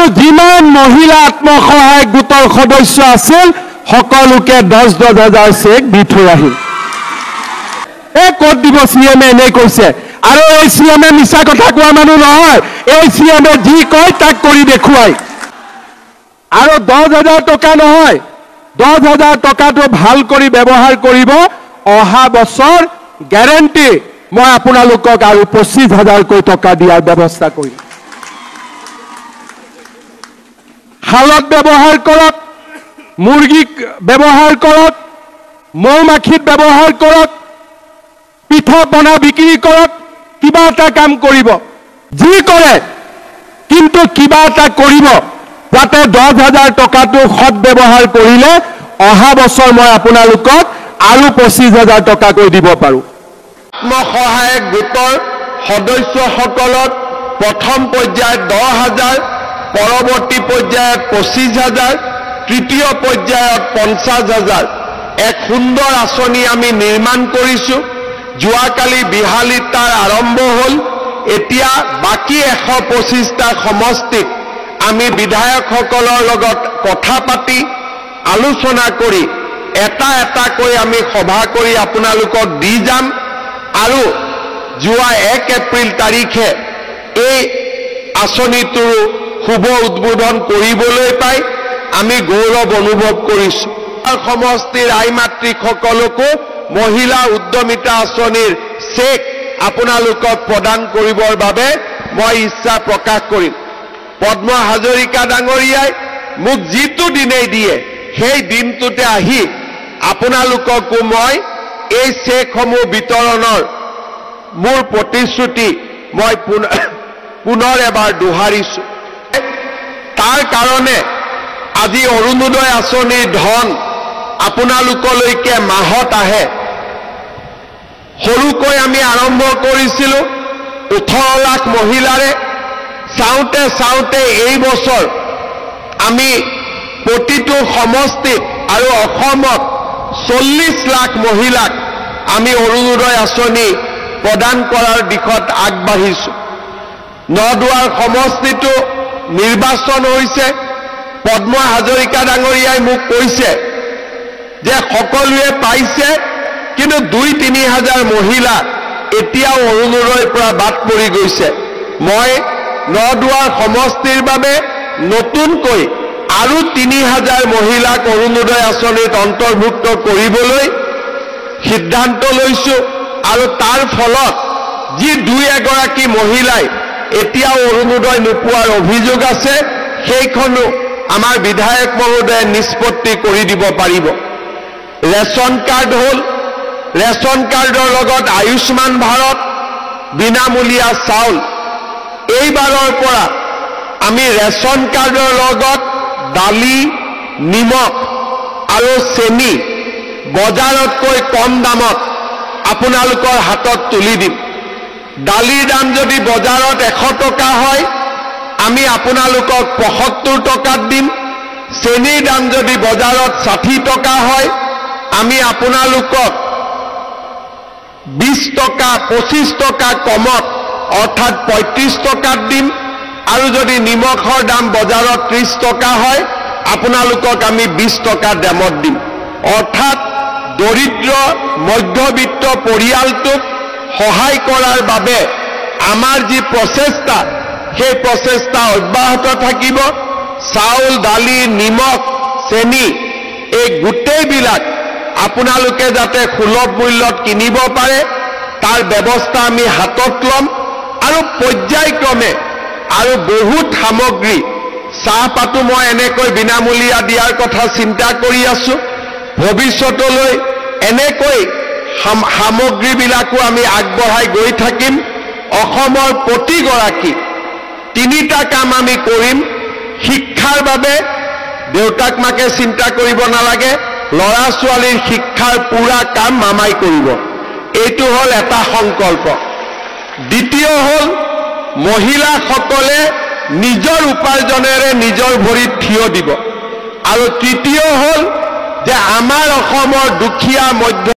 আৰু যিমান মহিলা আত্মসহায়ক গোটৰ সদস্য আছিল সকলোকে 10,000 চেক দি থৈ আহিল ক'ত দিব চিএমে এনে কৈছে আৰু এই চিএমে মিছা কথা কোৱা মানুহ নহয় এই চিএমে যি কয় তাক কৰি দেখুৱায় আৰু 10,000 টকা নহয় 10,000 টকাটো ভাল কৰি ব্যৱহাৰ কৰিব অহা বছৰ গ্যাৰান্টি মই আপোনালোকক আৰু 25,000 কৈ টকা দিয়াৰ ব্যৱস্থা কৰিম হালত ব্যৱহাৰ কৰক মুৰ্গী ব্যৱহাৰ কৰক মৌমাখিত ব্যৱহাৰ কৰক পিঠা পনা বিক্ৰী কৰক কিবা এটা কাম কৰিব যি কৰে কিন্তু কিবা এটা কৰিব যাতে 10,000 টকাটো সৎ ব্যৱহাৰ কৰিলে অহা বছৰ মই আপোনালোকক আৰু 25,000 টকা কৈ দিব পাৰো আত্মসহায়ক গোটৰ সদস্যসকলক প্ৰথম পৰ্যায়ত 10,000 পৰৱৰ্তী পৰ্যায়ত 25,000 তৃতীয় পৰ্যায়ত 50,000 এক সুন্দৰ আঁচনি আমি নিৰ্মাণ কৰিছো যোৱাকালি বিহালীত তাৰ আৰম্ভ হ'ল এতিয়া বাকি 125টা সমষ্টিত আমি বিধায়কসকলৰ লগত কথা পাতি আলোচনা কৰি এটা এটা কৈ আমি সভা কৰি আপোনালোকক দি যাম আৰু যোৱা 1 এপ্ৰিল তাৰিখে এই আঁচনিটোৰ শুভ উদ্বোধন কৰিবলৈ পাই আমি গৌৰৱ অনুভৱ কৰিছো সমষ্টিৰ আইমাতৃসকলকো মহিলা উদ্যমিতা আঁচনিৰ চেক আপোনালোকক প্ৰদান কৰিবৰ বাবে মই ইচ্ছা প্ৰকাশ কৰিম পদ্ম হাজৰিকা ডাঙৰীয়াই মোক যিটো দিনেই দিয়ে সেই দিনটোতে আহি আপোনালোককো মই এই চেকসমূহ বিতৰণৰ মোৰ প্ৰতিশ্ৰুতি মই পুনৰ এবাৰ দোহাৰিছো তাৰ কাৰণে আজি অৰুণোদয় আঁচনিৰ ধন আপোনালোকলৈকে মাহত আহে সৰুকৈ আমি আৰম্ভ কৰিছিলো 18 লাখ মহিলাৰে চাওঁতে চাওঁতে এই বছৰ আমি প্ৰতিটো সমষ্টিত আৰু অসমত 40 লাখ মহিলাক আমি অৰুণোদয় আঁচনি প্ৰদান কৰাৰ দিশত আগবাঢ়িছো নদুৱাৰ সমষ্টিটো নিৰ্বাচন হৈছে পদ্ম হাজৰিকা ডাঙৰীয়াই মোক কৈছে যে সকলোৱে পাইছে কিন্তু 2-3 হাজাৰ মহিলা এতিয়াও অৰুণোদয়ৰ পৰা বাদ পৰি গৈছে মই নদুৱাৰ সমষ্টিৰ বাবে নতুনকৈ আৰু 3,000 মহিলাক অৰুণোদয় আঁচনিত অন্তৰ্ভুক্ত কৰিবলৈ সিদ্ধান্ত লৈছো আৰু তাৰ ফলত যি 2-এগৰাকী মহিলাই এতিয়াও অৰুণোদয় নোপোৱাৰ অভিযোগ আছে সেইখনো আমাৰ বিধায়ক মহোদয়ে নিষ্পত্তি কৰি দিব পাৰিব ৰেচন কাৰ্ড হ'ল ৰেচন কাৰ্ডৰ লগত আয়ুষ্মান ভাৰত বিনামূলীয়া চাউল এইবাৰৰ পৰা আমি ৰেচন কাৰ্ডৰ লগত দালি নিমখ আৰু চেনি বজাৰতকৈ কম দামত আপোনালোকৰ হাতত তুলি দিম দালিৰ দাম যদি বজাৰত 100 টকা হয় আমি আপোনালোকক 75 টকাত দিম চেনিৰ দাম যদি বজাৰত 60 টকা হয় আমি আপোনালোকক 20 টকা 25 টকা কমত অৰ্থাৎ 35 টকাত দিম আৰু যদি নিমখৰ দাম বজাৰত 30 টকা হয় আপোনালোকক আমি 20 টকা দামত দিম অৰ্থাৎ দৰিদ্ৰ মধ্যবিত্ত পৰিয়ালটোক সহায় কৰাৰ বাবে আমাৰ যি প্ৰচেষ্টা সেই প্ৰচেষ্টা অব্যাহত থাকিব চাউল দালি নিমখ চেনি এই গোটেইবিলাক আপোনালোকে যাতে সুলভ মূল্যত কিনিব পাৰে তাৰ ব্যৱস্থা আমি হাতত ল'ম আৰু পৰ্যায়ক্ৰমে আৰু বহুত সামগ্ৰী চাহপাতো মই এনেকৈ বিনামূলীয়া দিয়াৰ কথা চিন্তা কৰি আছো ভৱিষ্যতলৈ এনেকৈ সামগ্ৰীবিলাকো আমি আগবঢ়াই গৈ থাকিম অসমৰ প্ৰতিগৰাকী 3টা কাম আমি কৰিম শিক্ষাৰ বাবে দেউতাক মাকে চিন্তা কৰিব নালাগে লৰা ছোৱালীৰ শিক্ষাৰ পুৰা কাম মামাই কৰিব এইটো হ'ল এটা সংকল্প দ্বিতীয় হ'ল মহিলাসকলে নিজৰ উপাৰ্জনেৰে নিজৰ ভৰিত থিয় দিব আৰু তৃতীয় হ'ল যে আমাৰ অসমৰ দুখীয়া মধ্য